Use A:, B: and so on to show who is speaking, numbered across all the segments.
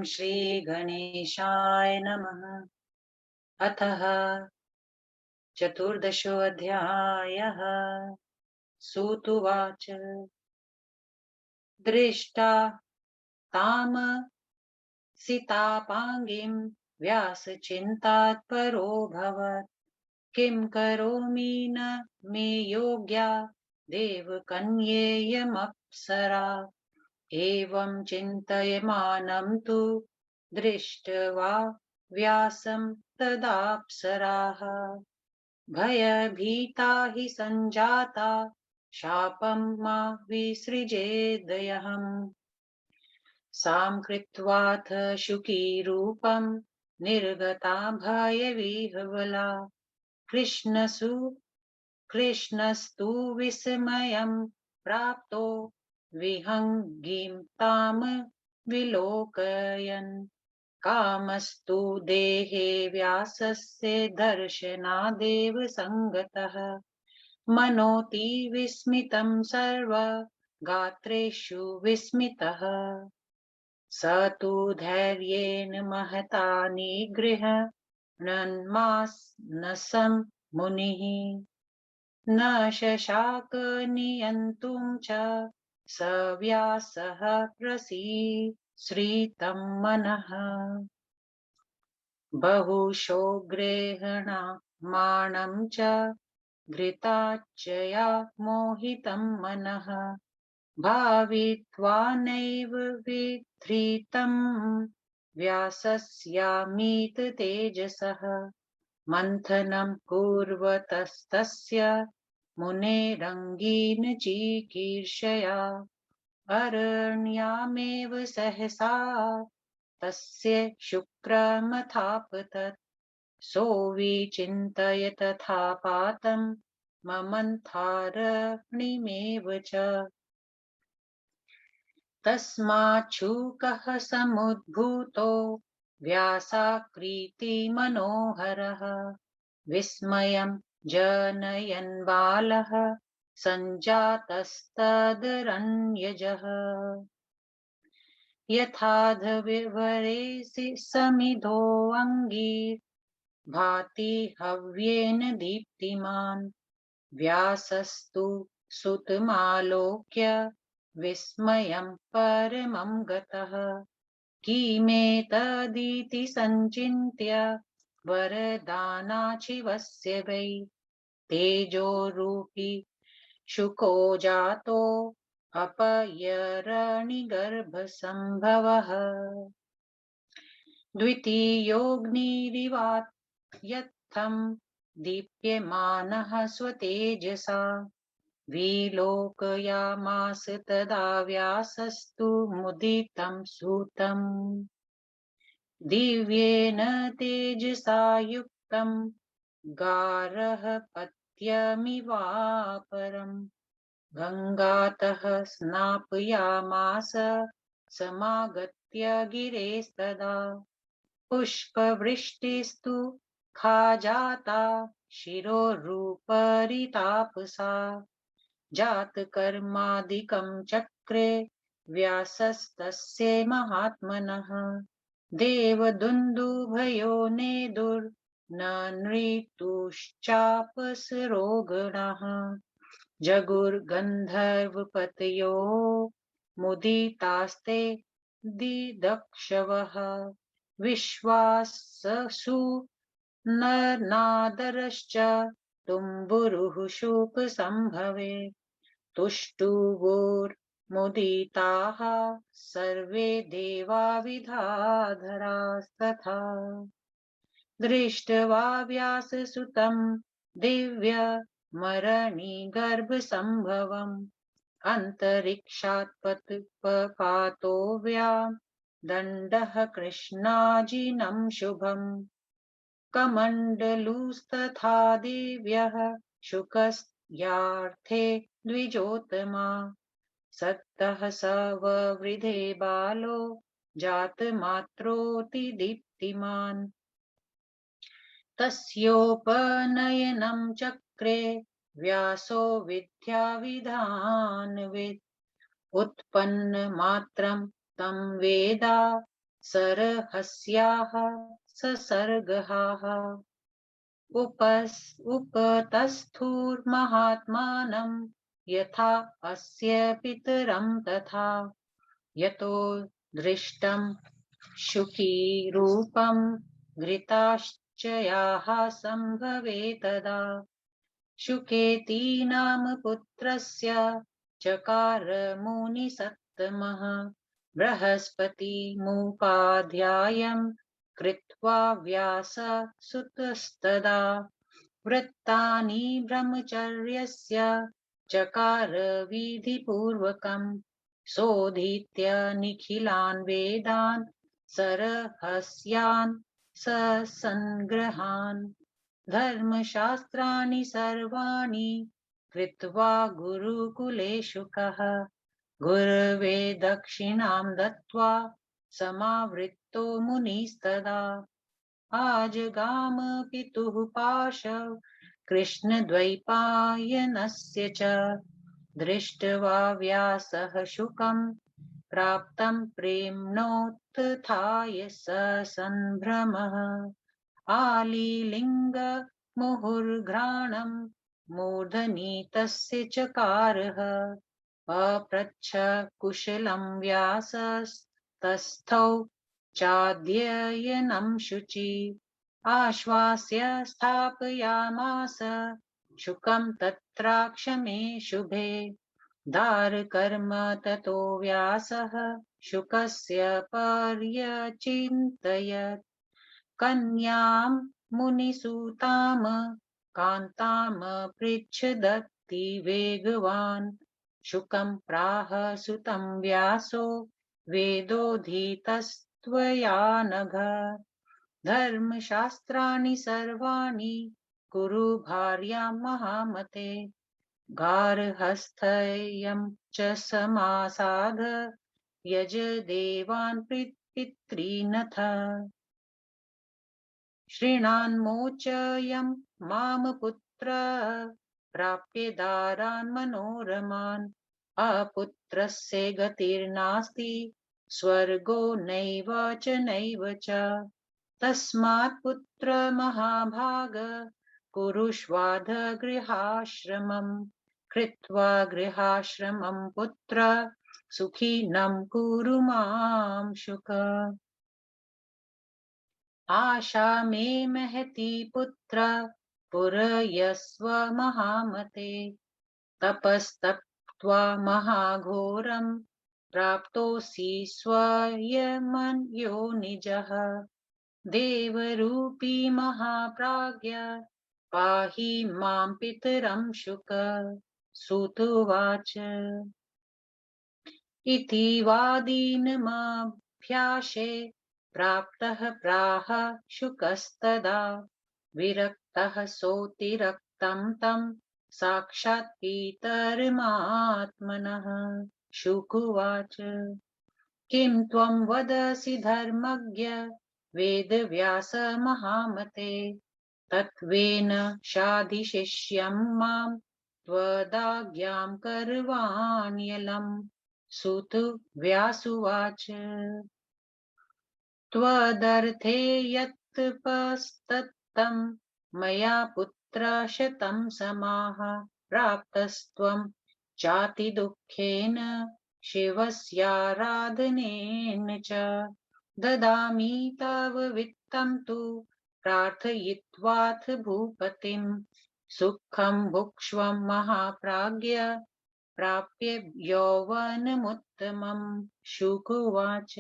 A: ॐ श्री गणेशाय नमः। अथः चतुर्दशोऽध्यायः। सूत उवाच दृष्टा ताम सीतापाङ्गीं व्यासचिन्तात्परोऽभवत्। किं करोमि न मे योग्या देवकन्येयमप्सरा। एवं चिन्तयमानं तु दृष्ट्वा व्यासं तदाप्सराः भयभीता हि सञ्जाता शापं मा विसृजेदयहम्। सां कृत्वाथ शुकीरूपं निर्गता भयविह्वला। कृष्णस्तु विस्मयं प्राप्तो विहङ्गीं तां विलोकयन्। कामस्तु देहे व्यासस्य दर्शनादेव संगतः। मनोति विस्मितं सर्व गात्रेषु विस्मितः। स तु धैर्येण महता निगृह्णान्मानसं मुनिः। न शशाक नियन्तुं च स व्यासः प्रसीदतं मनः। बहुशो गृह्णामाणं च घृताच्चया मोहितं मनः। भावित्वा नैव विधृतं व्यासस्यामीत तेजसः। मन्थनं कुर्वतस्तस्य मुनेरङ्गीन चिकीर्षया। अरण्यामेव सहसा तस्य शुक्रमथापतत्। सोऽविचिन्तय तथा पातं ममन्थारण्यमेव च। तस्माच्छुकः समुद्भूतो व्यासाकृति मनोहरः। विस्मयं जनयन् बालः सञ्जातस्तदरण्यजः। यथाधविवरेसि समिधोऽङ्गीर्भाति हव्येन दीप्तिमान्। व्यासस्तु सुतमालोक्य विस्मयं परमं गतः। किमेतदिति सञ्चिन्त्य वरदानाचिवस्य वै। तेजोरूपी शुको जातो अपयरणिगर्भसम्भवः। द्वितीयोऽग्निरिवात्यत्थं दीप्यमानः स्वतेजसा। विलोकयामास तदा व्यासस्तु मुदितं सूतम्। दिव्येन तेजसा युक्तं गार्हपत्यमिवापरम्। गङ्गातः स्नापयामास समागत्य गिरेस्तदा। पुष्पवृष्टिस्तु खाजाता शिरोरुपरितापसा। जातकर्मादिकं चक्रे व्यासस्तस्य महात्मनः। देवदुन्दुभयो नेदुर्न नृतुश्चापसरोगणाः। जगुर्गन्धर्वपतयो मुदितास्ते दिदक्षवः। विश्वाससु नरनादरश्च तुम्बुरुः शोकसम्भवे। तुष्टुवोर्मुदिताः सर्वे देवा विधाधरास्तथा। दृष्ट्वा व्याससुतं दिव्यमरणिगर्भसम्भवम्। अन्तरिक्षात् पपातो व्यादण्डः कृष्णाजिनं शुभम्। कमण्डलुस्तथा दिव्यः शुकस्यार्थे द्विजोत्तमा। सत्तः स ववृधे बालो जातमात्रोऽतिदीप्तिमान्। तस्योपनयनं चक्रे व्यासो विद्याविधानवित्। उत्पन्नमात्रं तं वेदा सरहस्याः ससर्गहाः उपतस्थुर्महात्मानं यथा अस्य पितरं तथा यतो दृष्टं शुकी रूपं घृताश्च याः संभवे तदा शुकेति नाम पुत्रस्य चकार मुनिसत्तमः बृहस्पतिमुपाध्यायं कृत्वा व्याससुतस्तदा वृत्तानि ब्रह्मचर्यस्य चकार विधिपूर्वकम् सोऽधीत्य निखिलान् वेदान् सरहस्यान् ससङ्ग्रहान् धर्मशास्त्राणि सर्वाणि कृत्वा गुरुकुले शुकः गुरवे दक्षिणां दत्त्वा समावृत्तो मुनिस्तदा आजगाम पितुः पाशौ कृष्णद्वैपायनस्य च दृष्ट्वा व्यासः शुकं प्राप्तं प्रेम्णोत्थाय ससम्भ्रमः आलीलिङ्ग मुहुर्घ्राणं मूर्धनि तस्य चकारः पप्रच्छ कुशलं व्यासस्तस्थौ चाध्ययनं शुचि आश्वास्य स्थापयामास शुकं तत्राक्षमे शुभे दारकर्म ततो व्यासः शुकस्य पर्यचिन्तयत् कन्यां मुनिसुताम कान्ताम पृच्छदति वेगवान् शुकं प्राह सुतं व्यासो वेदोऽधीतस्त्वया नघ धर्मशास्त्राणि सर्वाणि कुरु भार्यां महामते गार्हस्थ्यं च समासाद यज देवान् पितॄनथ श्रीणान्मोचयं माम पुत्र प्राप्य दारान् मनोरमान् अपुत्रस्य गतिर्नास्ति स्वर्गो नैव च नैव च तस्मात् पुत्र महाभाग कुरुष्वाध गृहाश्रमम् कृत्वा गृहाश्रमं पुत्र सुखिनं कुरु मां शुक आशा मे महती पुत्र पुरयस्व महामते तपस्तप्त्वा महाघोरं प्राप्तोऽसि स्वयमन्यो निजः देवरूपी महाप्राज्ञ पाहि मां पितरं शुक सुतुवाच इति वादीनमभ्यासे प्राप्तः प्राह शुकस्तदा विरक्तः सोऽतिरक्तं तं साक्षात् पितरमात्मनः शुकुवाच किं त्वं वदसि धर्मज्ञ वेदव्यास महामते तत्त्वेन शाधिशिष्यं मां त्वदाज्ञां करवाण्यलम् सुत व्यासुवाच त्वदर्थे यत्तपस्तत्तं मया पुत्र शतं समाः प्राप्तस्त्वं चातिदुःखेन शिवस्याराधनेन च ददामि तव वित्तं तु प्रार्थयित्वाथ भूपतिं सुखं भुक्ष्व महाप्राज्ञ प्राप्य यौवनमुत्तमं शुकुवाच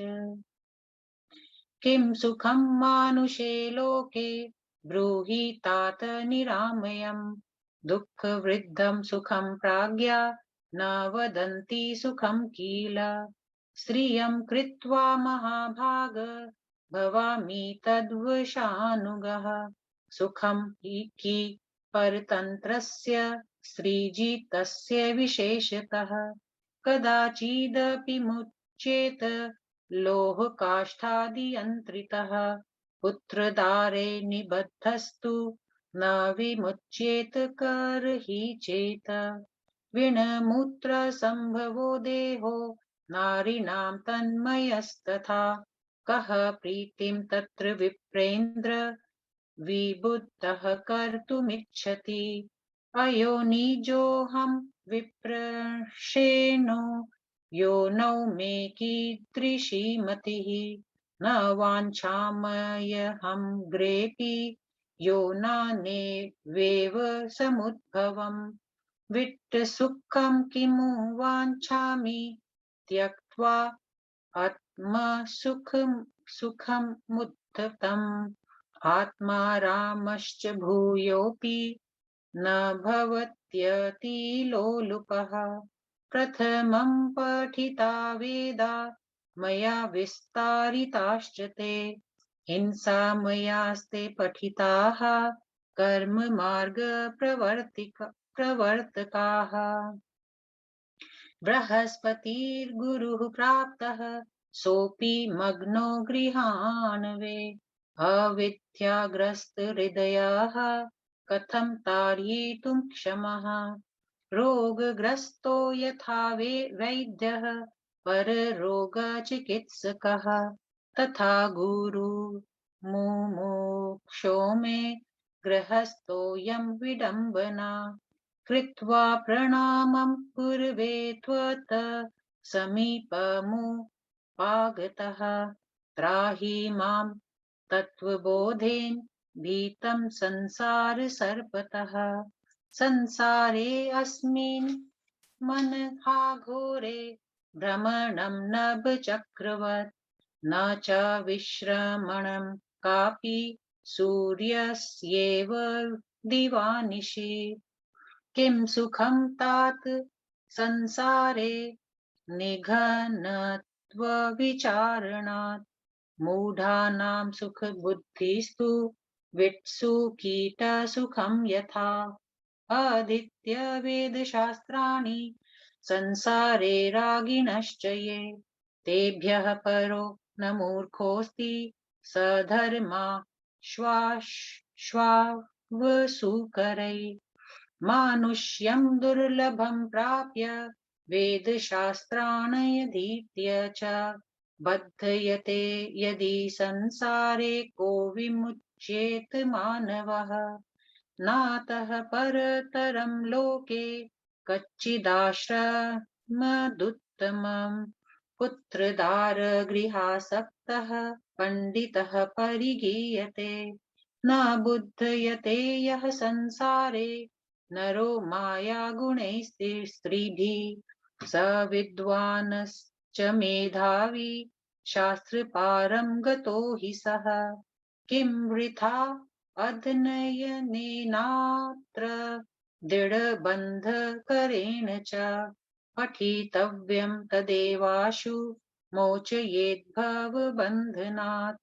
A: किं सुखं मानुषे लोके ब्रूहि तात निरामयम् दुःखवृद्धं सुखं प्राज्ञा न वदन्ति सुखं किल श्रियं कृत्वा महाभाग भवामि तद्वशानुगः सुखं हि परतन्त्रस्य श्रीजितस्य विशेषतः कदाचिदपि मुच्येत लोहकाष्ठादियन्त्रितः पुत्रदारे निबद्धस्तु न विमुच्येत करहि चेत् विणमूत्र संभवो देहो नारीणां तन्मयस्तथा कः प्रीतिं तत्र विप्रेन्द्र विबुद्धः कर्तुमिच्छति। अयोनिजोऽहं विप्रशेनो योनौ मे कीदृशी मतिः। न वाञ्छाम्यहं ग्रेऽपि योनानेवेव समुद्भवम्। विट्टसुखं किमु वाञ्छामि त्यक्त्वा आत्मसुखमुत्थितम्। आत्मारामश्च भूयोऽपि न भवत्यतिलोलुपः। प्रथमं पठिता वेदा मया विस्तारिताश्च ते। हिंसा मयास्ते पठिताः कर्ममार्गप्रवर्तकाः। बृहस्पतिर्गुरुः प्राप्तः सोऽपि मग्नो गृहाणवे। अविद्याग्रस्तहृदयाः कथं तारयितुं क्षमः। रोगग्रस्तो यथा वैद्यः पररोगचिकित्सकः तथा गुरु मुमुक्षो मे गृहस्थोऽयं विडम्बना। कृत्वा प्रणामं पूर्वे त्वत् समीपमुपागतः। त्राहि मां तत्त्वबोधेन भीतं संसारसर्पतः। संसारे अस्मिन् मनहाघोरे भ्रमणं नभचक्रवत्। न च विश्रमणं कापि सूर्यस्येव दिवानिशि। किं सुखं तात संसारे निघ्नत्वविचारणात्। मूढानां सुखबुद्धिस्तु विट्सु कीटसुखं यथा। अधीत्य वेदशास्त्राणि संसारे रागिणश्च ये। तेभ्यः परो न मूर्खोऽस्ति स धर्मा श्वाश्वावसुकरैः। मानुष्यं दुर्लभं प्राप्य वेदशास्त्राण्यधीत्य च। बध्यते यदि संसारे को विमुच्येत मानवः। नातः परतरं लोके कच्चिदाश्रमदुत्तमम्। पुत्रदारगृहासक्तः पण्डितः परिगीयते। न बुध्यते यः संसारे नरो मायागुणैस्त्रिभिः। स विद्वानश्च मेधावी शास्त्रपारं गतो हि सः। किं वृथा अध्ययनेनात्र दृढबन्धकरेण च। पठितव्यं तदेवाशु मोचयेद् भवबन्धनात्।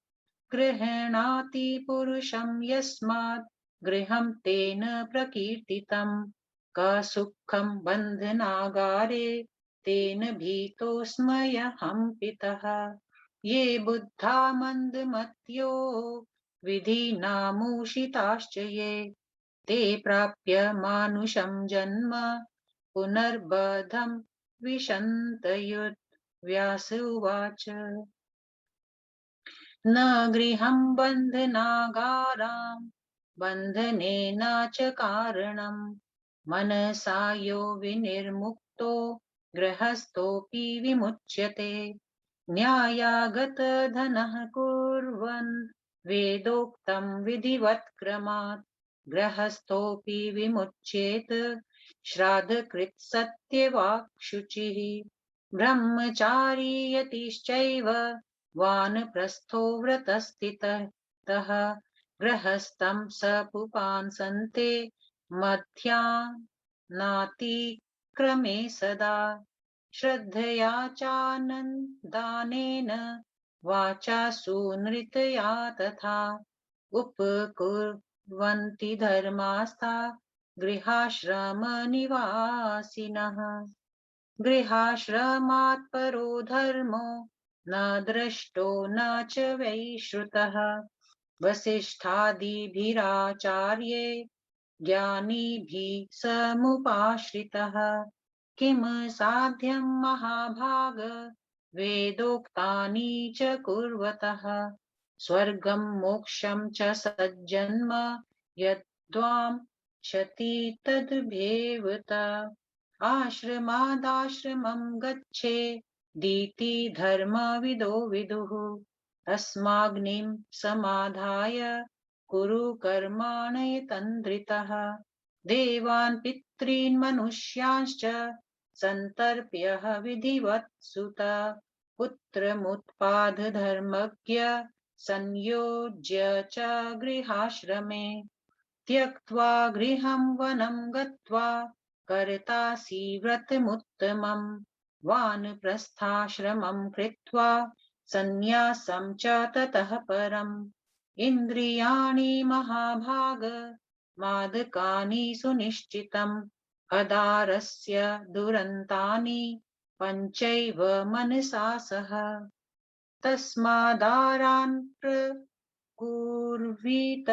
A: गृह्णाति पुरुषं यस्मात् गृहं तेन प्रकीर्तितं। कसुखं बन्धनागारे तेन भीतोऽस्म्यहं पितः। ये बुद्धा मन्दमत्यो विधिनामूषिताश्च ये। ते प्राप्य मानुषं जन्म पुनर्बधं विशन्तयुत्। व्यास उवाच। न गृहं बन्धनागारां बन्धनेन च कारणं। मनसा यो विनिर्मुक्तो गृहस्थोऽपि विमुच्यते। न्यायागतधनः कुर्वन् वेदोक्तं विधिवत्क्रमात्। गृहस्थोऽपि विमुच्येत श्राद्धकृत् सत्यवाक् शुचिः। ब्रह्मचारी यतिश्चैव वानप्रस्थो व्रतस्थितः। गृहस्थं स पुपान् सन्ते मध्याह्नातिक्रमे सदा। श्रद्धया चानन्दानेन वाचा सुनृतया तथा। उपकुर्वन्ति धर्मास्था गृहाश्रमनिवासिनः। गृहाश्रमात् परो धर्मो न दृष्टो न च वै श्रुतः। वसिष्ठादिभिराचार्ये ज्ञानिभिः समुपाश्रितः। किम साध्यं महाभाग वेदोक्तानि च कुर्वतः स्वर्गं मोक्षं च सज्जन्म यद्वां क्षति तद्भेवत आश्रमादाश्रमं गच्छेदिति धर्मविदो विदुः तस्माग्निं समाधाय कुरु कर्माणि तन्द्रितः देवान् पितॄन् मनुष्यांश्च सन्तर्प्य विधिवत् सुत पुत्रमुत्पाद धर्मज्ञ संयोज्य च गृहाश्रमे त्यक्त्वा गृहं वनं गत्वा कर्तासि व्रतमुत्तमम् वानप्रस्थाश्रमं कृत्वा सन्न्यासं च ततः परम् इन्द्रियाणि महाभाग मादकानि सुनिश्चितम् अदारस्य दुरन्तानि पञ्चैव मनसा सह तस्मादारान् प्रकुर्वीत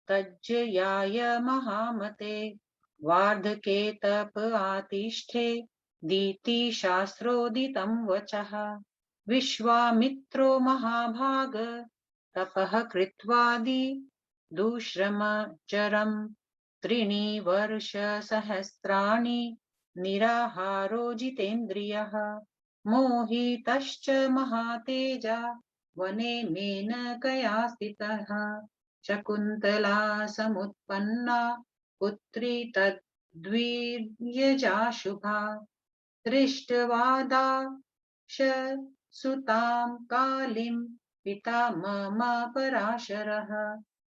A: तज्जयाय महामते वार्धके तप आतिष्ठे दीति शास्त्रोदितं वचः विश्वामित्रो महाभाग तपः कृत्वादि दुश्रमचरम् त्रीणि वर्षसहस्राणि निराहारो जितेन्द्रियः मोहितश्च महातेजा वने मेनकया स्थितः शकुन्तला समुत्पन्ना पुत्री तद्वीर्यजा शुभा दृष्ट्वा सुतां कालीं पितामह पराशरः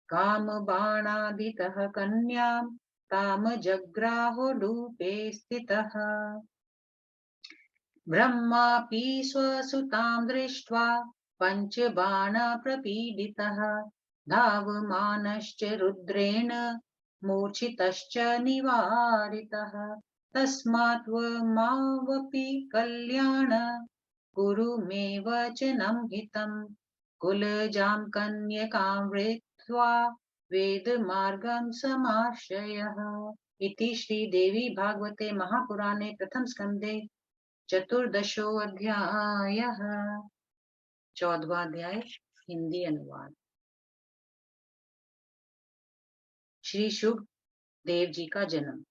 A: कामबाणादितः कन्यां तां जग्राहोलूपे स्थितः ब्रह्मापि स्वसुतां दृष्ट्वा पञ्चबाणप्रपीडितः धावमानश्च रुद्रेण मूर्छितश्च निवारितः तस्मात् त्वमावपि कल्याण कुरु मे वचनं हितं कुलजां कन्यकां वृत्वा वेदमार्गं समाश्रयः इति श्रीदेवी भागवते महापुराणे प्रथम स्कंदे चतुर्दशोऽध्यायः 14वां अध्याय हिंदी अनुवाद। श्री शुक देव जी का जन्म।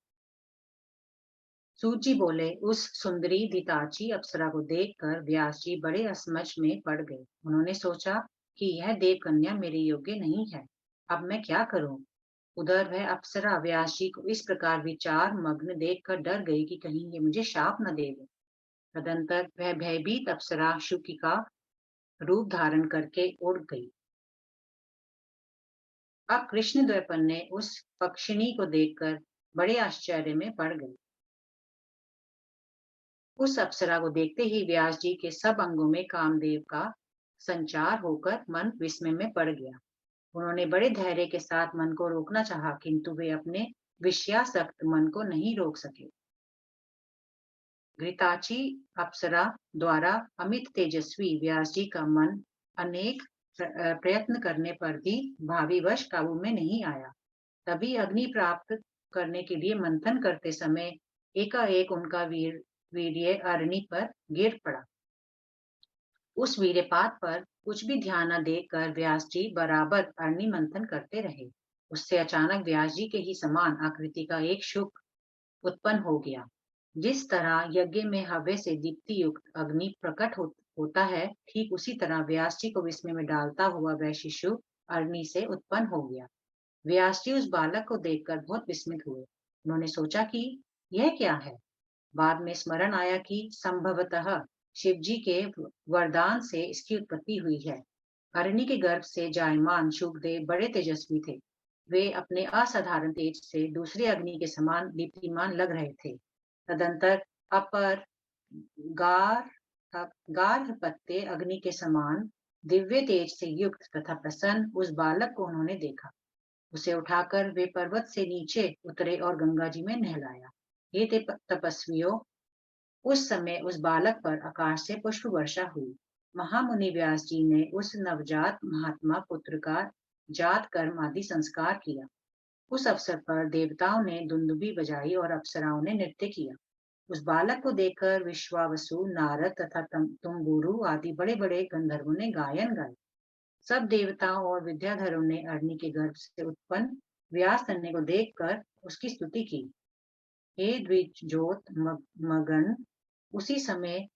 A: सूत जी बोले, उस सुंदरी धिताची अप्सरा को देखकर व्यास जी बड़े असमंजस में पड़ गए। उन्होंने सोचा कि यह देव कन्या मेरे योग्य नहीं है, अब मैं क्या करूं। उधर वह अप्सरा व्यास जी को इस प्रकार विचार मग्न देखकर डर गई कि कहीं ये मुझे शाप न दे दे। तदंतर वह भयभीत अप्सरा शुकी का रूप धारण करके उड़ गई। अब कृष्ण द्वैपायन ने उस पक्षिणी को देखकर बड़े आश्चर्य में पड़ गए। उस अप्सरा को देखते ही व्यास जी के सब अंगों में कामदेव का संचार होकर मन विस्मय में पड़ गया। उन्होंने बड़े धैर्य के साथ मन को रोकना चाहा, किंतु वे अपने विषयासक्त मन को नहीं रोक सके। घृताची अप्सरा द्वारा अमित तेजस्वी व्यास जी का मन अनेक प्रयत्न करने पर भी भावीवश काबू में नहीं आया। तभी अग्नि प्राप्त करने के लिए मंथन करते समय एकाएक उनका वीर्य अग्नि पर गिर पड़ा। उस वीर्यपात पर कुछ भी ध्यान न देकर व्यास जी बराबर अग्नि मंथन करते रहे। उससे अचानक व्यास जी के ही समान आकृति का एक शुक उत्पन्न हो गया। जिस तरह यज्ञ में हव्य से दीप्ति युक्त अग्नि प्रकट होता है, ठीक उसी तरह व्यास जी को विस्मय में डालता हुआ वह शिशु अग्नि से उत्पन्न हो गया। व्यास जी उस बालक को देखकर बहुत विस्मित हुए। उन्होंने सोचा कि यह क्या है। बाद में स्मरण आया कि संभवतः शिव जी के वरदान से इसकी उत्पत्ति हुई है। अग्नि के गर्भ से जायमान शुकदेव बड़े तेजस्वी थे। वे अपने असाधारण तेज से दूसरे अग्नि के समान दीप्तिमान लग रहे थे। तदंतर अपर गार्हपत्य अग्नि के समान दिव्य तेज से युक्त तथा प्रसन्न उस बालक को उन्होंने देखा। उसे उठाकर वे पर्वत से नीचे उतरे और गंगा जी में नहलाया। हे तपस्वियों, उस समय उस बालक पर आकाश से पुष्प वर्षा हुई। महामुनि व्यास जी ने उस नवजात महात्मा पुत्र का जात कर्म आदि संस्कार किया। उस अवसर पर देवताओं ने दुंदुभी बजाई और अप्सराओं ने नृत्य किया। उस बालक को देखकर विश्वावसु, नारद तथा तुम्बुरु आदि बड़े बड़े गंधर्वों ने गायन गाए। सब देवताओं और विद्याधरों ने अग्नि के गर्भ से उत्पन्न व्यास तन्ने को देखकर उसकी स्तुति की। हे द्विजोत मगन, उसी समय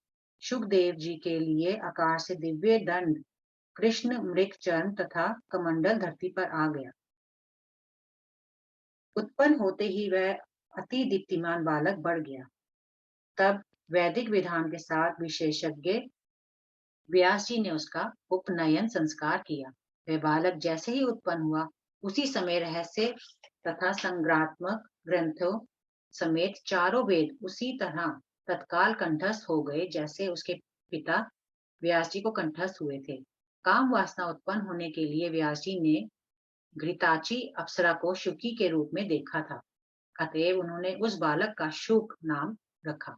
A: शुकदेव जी के लिए आकाश से दिव्य दंड, कृष्ण मृग चर्म तथा कमंडल धरती पर आ गया। उत्पन्न होते ही वह अति दीप्तिमान बालक बढ़ गया। तब वैदिक विधान के साथ विशेषज्ञ व्यास जी ने उसका उपनयन संस्कार किया। वह बालक जैसे ही उत्पन्न हुआ, उसी समय रहस्य तथा संग्रहात्मक ग्रंथों समेत चारों वेद उसी तरह तत्काल कंठस्थ हो गए जैसे उसके पिता व्यास जी को कंठस्थ हुए थे। काम वासना उत्पन्न होने के लिए व्यास जी ने घृताची अप्सरा को शुकी के रूप में देखा था। अतएव उन्होंने उस बालक का शुक नाम रखा।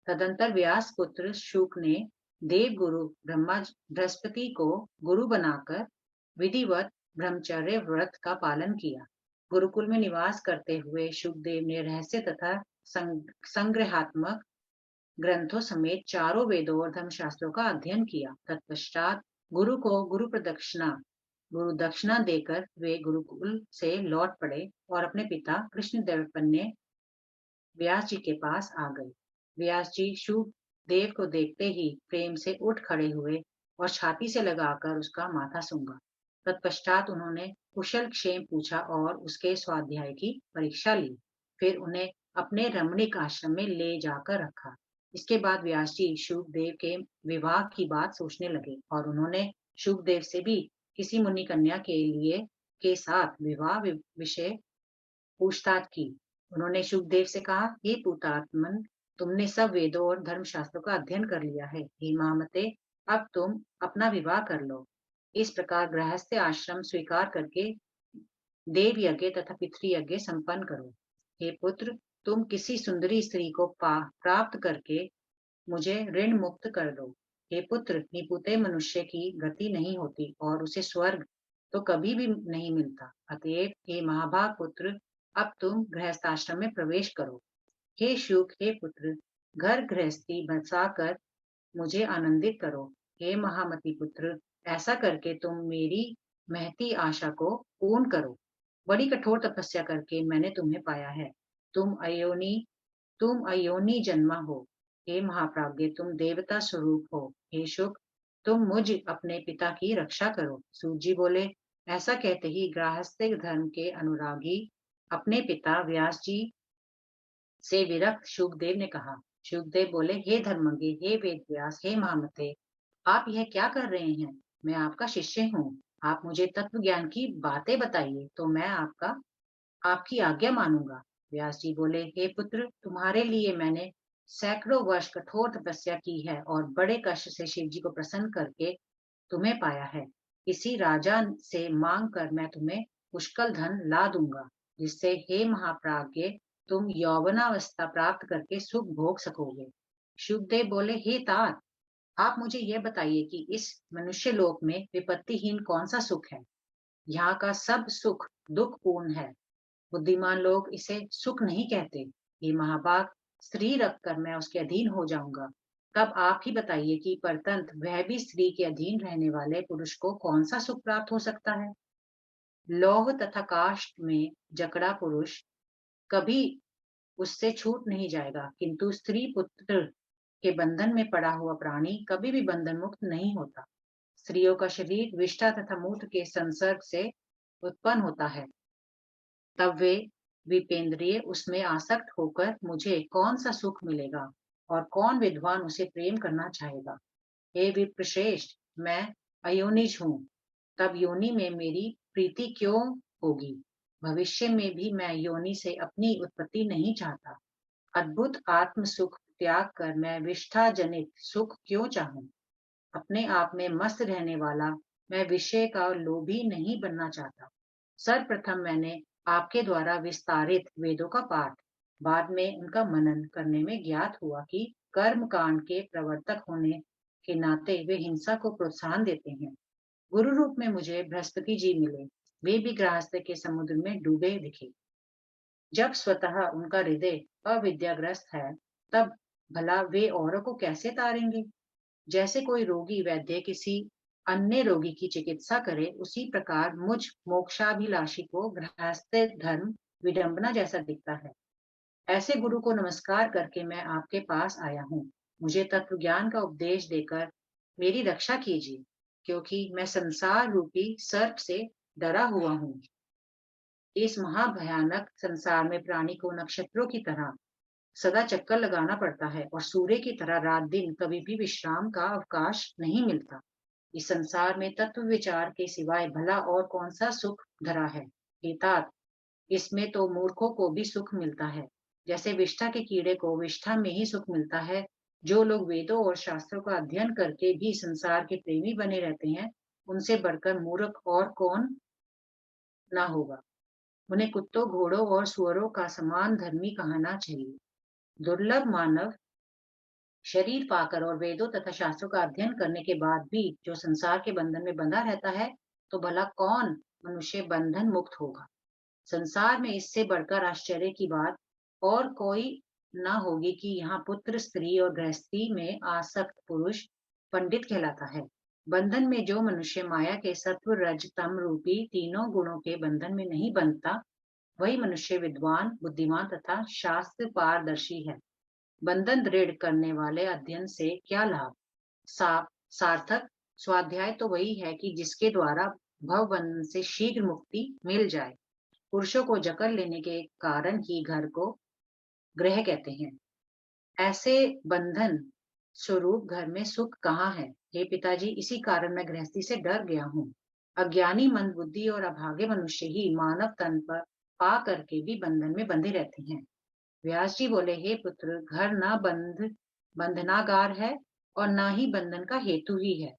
A: तदंतर व्यास पुत्र शुक ने देव गुरु ब्रह्मा बृहस्पति को गुरु बनाकर विधिवत ब्रह्मचर्य व्रत का पालन किया। गुरुकुल में निवास करते हुए शुकदेव ने रहस्य तथा संग्रहात्मक ग्रंथों समेत चारों वेदों और धर्मशास्त्रों का अध्ययन किया। तत्पश्चात गुरु को गुरु दक्षिणा देकर वे गुरुकुल से लौट पड़े और अपने पिता कृष्ण देवपन्ने व्यास जी के पास आ गए। व्यास जी शुक देव को देखते ही प्रेम से उठ खड़े हुए और छाती से लगाकर उसका माथा सूंघा। तत्पश्चात उन्होंने कुशल क्षेम पूछा और उसके स्वाध्याय की परीक्षा ली। फिर उन्हें अपने रमणीक आश्रम में ले जाकर रखा। इसके बाद व्यास जी शुकदेव के विवाह की बात सोचने लगे और उन्होंने शुकदेव से भी किसी मुनि कन्या के साथ विवाह विषय पूछताछ की। उन्होंने शुकदेव से कहा, हे पुत्रात्मन, तुमने सब वेदों और धर्मशास्त्रों का अध्ययन कर लिया है। हे महामते, अब तुम अपना विवाह कर लो। इस प्रकार गृहस्थ आश्रम स्वीकार करके देव यज्ञ तथा पितृयज्ञ संपन्न करो। हे पुत्र, तुम किसी सुंदरी स्त्री को प्राप्त करके मुझे ऋण मुक्त कर दो। हे पुत्र, निपुते मनुष्य की गति नहीं होती और उसे स्वर्ग तो कभी भी नहीं मिलता। अतएव हे महाभाग पुत्र, अब तुम गृहस्थाश्रम में प्रवेश करो। हे शुक, हे पुत्र, घर गृहस्थी बसाकर मुझे आनंदित करो। हे महामती पुत्र, ऐसा करके तुम मेरी महती आशा को पूर्ण करो। बड़ी कठोर तपस्या करके मैंने तुम्हें पाया है। तुम अयोनी जन्मा हो। हे महाप्राज्ञ, तुम देवता स्वरूप हो। हे शुक, तुम मुझ अपने पिता की रक्षा करो। सूत जी बोले, ऐसा कहते ही गृहस्थिक धर्म के अनुरागी अपने पिता व्यास जी से विरक्त शुकदेव ने कहा। शुकदेव बोले, हे धर्मज्ञ, हे वेद व्यास, हे महामते, आप यह क्या कर रहे हैं? मैं आपका शिष्य हूँ। आप मुझे तत्व ज्ञान की बातें बताइए तो मैं आपकी आज्ञा मानूंगा। व्यास जी बोले, हे पुत्र, तुम्हारे लिए मैंने सैकड़ों वर्ष कठोर तपस्या की है और बड़े कष्ट से शिव जी को प्रसन्न करके तुम्हें पाया है। किसी राजा से मांग कर मैं तुम्हें पुष्कल धन ला दूंगा, जिससे हे महाप्राज्ञ, तुम यौवनावस्था प्राप्त करके सुख भोग सकोगे। शुकदेव बोले, हे तात, आप मुझे यह बताइए कि इस मनुष्य लोक में विपत्तिहीन कौन सा सुख है? यहाँ का सब सुख दुख पूर्ण है। बुद्धिमान लोग इसे सुख नहीं कहते। ये महाभाग, स्त्री रखकर मैं उसके अधीन हो जाऊंगा। तब आप ही बताइए कि परतंत्र वह भी स्त्री के अधीन रहने वाले पुरुष को कौन सा सुख प्राप्त हो सकता है? लौह तथा काष्ठ में जकड़ा पुरुष कभी उससे छूट नहीं जाएगा, किंतु स्त्री पुत्र के बंधन में पड़ा हुआ प्राणी कभी भी बंधन मुक्त नहीं होता। स्त्रियों का शरीर विष्ठा तथा मूत्र के संसर्ग से उत्पन्न होता है। तब वे विपेंद्रिय उसमें आसक्त होकर मुझे कौन सा सुख मिलेगा और कौन विद्वान उसे प्रेम करना चाहेगा? हे विप्रश्रेष्ठ, मैं अयोनिज हूँ। तब योनि में मेरी प्रीति क्यों होगी? भविष्य में भी मैं योनि से अपनी उत्पत्ति नहीं चाहता। अद्भुत आत्म सुख त्याग कर मैं विष्ठा जनित सुख क्यों चाहूं? अपने आप में मस्त रहने वाला मैं विषय का लोभी नहीं बनना चाहता। सर्वप्रथम मैंने आपके द्वारा विस्तारित वेदों का पाठ, बाद में उनका मनन करने में ज्ञात हुआ कि कर्म कांड के प्रवर्तक होने के नाते वे हिंसा को प्रोत्साहन देते हैं। गुरु रूप में मुझे बृहस्पति जी मिले। वे भी गृहस्थ के समुद्र में डूबे दिखे। जब स्वतः उनका हृदय अविद्याग्रस्त है, तब भला वे औरों को कैसे तारेंगे? जैसे कोई रोगी वैद्य किसी अन्य रोगी की चिकित्सा करे, उसी प्रकार मुझ मोक्षाभिलाषी को गृहस्थ धर्म विडंबना जैसा दिखता है। ऐसे गुरु को नमस्कार करके मैं आपके पास आया हूँ। मुझे तत्व ज्ञान का उपदेश देकर मेरी रक्षा कीजिए, क्योंकि मैं संसार रूपी सर्प से डरा हुआ हूँ। इस महाभयानक संसार में प्राणी को नक्षत्रों की तरह सदा चक्कर लगाना पड़ता है और सूर्य की तरह रात दिन कभी भी विश्राम का अवकाश नहीं मिलता। इस संसार में तत्व विचार के सिवाय भला और कौन सा सुख धरा है? हे तात, इसमें तो मूर्खों को भी सुख मिलता है। जैसे विष्ठा के कीड़े को विष्ठा में ही सुख मिलता है, जो लोग वेदों और शास्त्रों का अध्ययन करके भी संसार के प्रेमी बने रहते हैं, उनसे बढ़कर मूर्ख और कौन ना होगा। उन्हें कुत्तों, घोड़ों और सुअरों का समान धर्मी कहना चाहिए। दुर्लभ मानव शरीर पाकर और वेदों तथा शास्त्रों का अध्ययन करने के बाद भी जो संसार के बंधन में बंधा रहता है, तो भला कौन मनुष्य बंधन मुक्त होगा? संसार में इससे बढ़कर आश्चर्य की बात और कोई ना होगी कि यहाँ पुत्र, स्त्री और गृहस्थी में आसक्त पुरुष पंडित कहलाता है। बंधन में जो मनुष्य माया के सत्व, रज, तम रूपी तीनों गुणों के बंधन में नहीं बंधता, वही मनुष्य विद्वान, बुद्धिमान तथा शास्त्र पारदर्शी है। बंधन दृढ़ करने वाले अध्ययन से क्या लाभ? सार्थक स्वाध्याय तो वही है कि जिसके द्वारा भव बंधन से शीघ्र मुक्ति मिल जाए। पुरुषों को जकड़ लेने के कारण ही घर को गृह कहते हैं। ऐसे बंधन स्वरूप घर में सुख कहाँ है? हे पिताजी, इसी कारण मैं गृहस्थी से डर गया हूँ। अज्ञानी, मंदबुद्धि और अभागे मनुष्य ही मानव तन पर पा करके भी बंधन में बंधे रहते हैं। व्यास जी बोले, हे पुत्र, घर ना बंधनागार है और ना ही बंधन का हेतु ही है।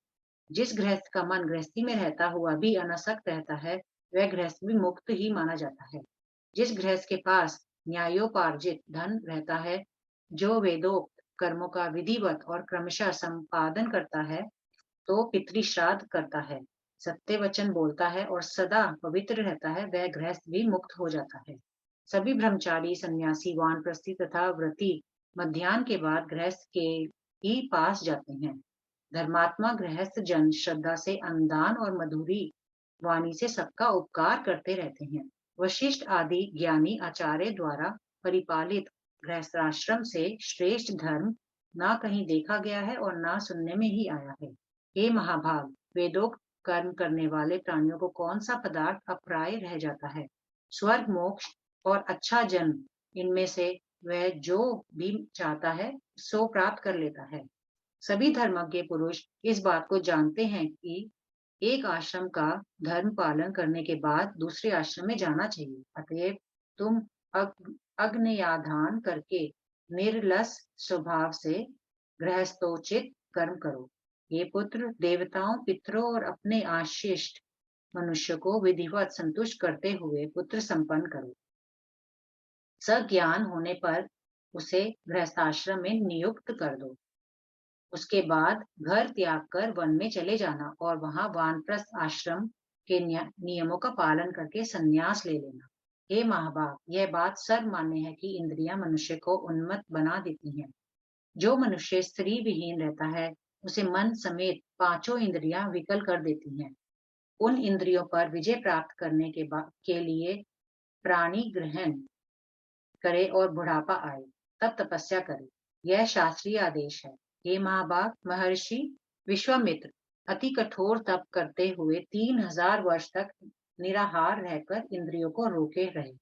A: जिस गृहस्थ का मन गृहस्थी में रहता हुआ भी अनासक्त रहता है, वह गृहस्थ भी मुक्त ही माना जाता है। जिस गृहस्थ के पास न्यायोपार्जित धन रहता है, जो वेदोक्त कर्मों का विधिवत और क्रमशः संपादन करता है, तो पितृ श्राद्ध करता है, सत्य वचन बोलता है और सदा पवित्र रहता है, वह गृहस्थ भी मुक्त हो जाता है। सभी ब्रह्मचारी, सन्यासी, वानप्रस्थी तथा व्रती मध्याह्न के बाद गृहस्थ के ही पास जाते हैं। धर्मात्मा गृहस्थ जन श्रद्धा से अन्नदान और मधुरी वाणी से सबका उपकार करते रहते हैं। वशिष्ठ आदि ज्ञानी आचार्य द्वारा परिपालित गृहस्थाश्रम से श्रेष्ठ धर्म ना कहीं देखा गया है और ना सुनने में ही आया है। हे महाभाग, वेदोक्त कर्म करने वाले प्राणियों को कौन सा पदार्थ अप्राय रह जाता है? स्वर्ग, मोक्ष और अच्छा जन्म, इनमें से वह जो भी चाहता है सो प्राप्त कर लेता है। सभी धर्मज्ञ पुरुष इस बात को जानते हैं कि एक आश्रम का धर्म पालन करने के बाद दूसरे आश्रम में जाना चाहिए। अतएव तुम अग्नयाधान करके निर्लस स्वभाव से गृहस्थोचित कर्म करो। ये पुत्र, देवताओं, पितरों और अपने आशिष्ट मनुष्य को विधिवत संतुष्ट करते हुए पुत्र संपन्न करो। सज्ञान होने पर उसे गृहस्थाश्रम में नियुक्त कर दो। उसके बाद घर त्याग कर वन में चले जाना और वहां वानप्रस्थ आश्रम के नियमों का पालन करके संन्यास ले लेना। हे महाभाग, यह बात सर्वमान्य है कि इंद्रियां मनुष्य को उन्मत्त बना देती हैं। जो मनुष्य स्त्री विहीन रहता है, उसे मन समेत पांचों इंद्रियां विकल कर देती हैं। उन इंद्रियों पर विजय प्राप्त करने के लिए प्राणी ग्रहण करे और बुढ़ापा आए, तब तपस्या करे। यह शास्त्रीय आदेश है। हे महाभाग, महर्षि विश्वामित्र अति कठोर तप करते हुए 3000 वर्ष तक निराहार रहकर इंद्रियों को रोके रहे,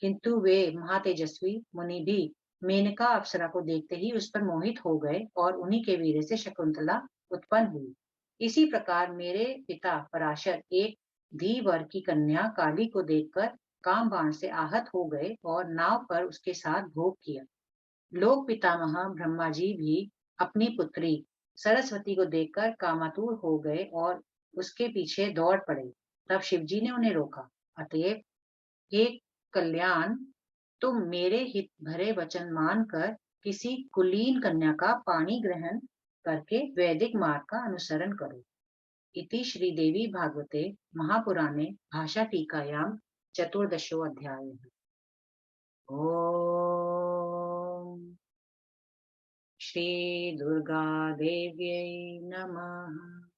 A: किंतु वे महातेजस्वी मुनि भी मेनका अप्सरा को देखते ही उस पर मोहित हो गए और उन्हीं के वीर्य से शकुंतला उत्पन्न हुई। इसी प्रकार मेरे पिता पराशर एक धीवर की कन्या काली को देखकर काम बाण से आहत हो गए और नाव पर उसके साथ भोग किया। लोक पितामह ब्रह्मा जी भी अपनी पुत्री सरस्वती को देखकर कामातुर हो गए और उसके पीछे दौड़ पड़े। तब शिवजी ने उन्हें रोका। अतएव हे कल्याण, तुम मेरे हित भरे वचन मानकर किसी कुलीन कन्या का पानी ग्रहण करके वैदिक मार्ग का अनुसरण करो। इति श्री देवी भागवते महापुराणे भाषा टीकायां चतुर्दशो अध्याय। ओम। श्री दुर्गा देव्यै नमः।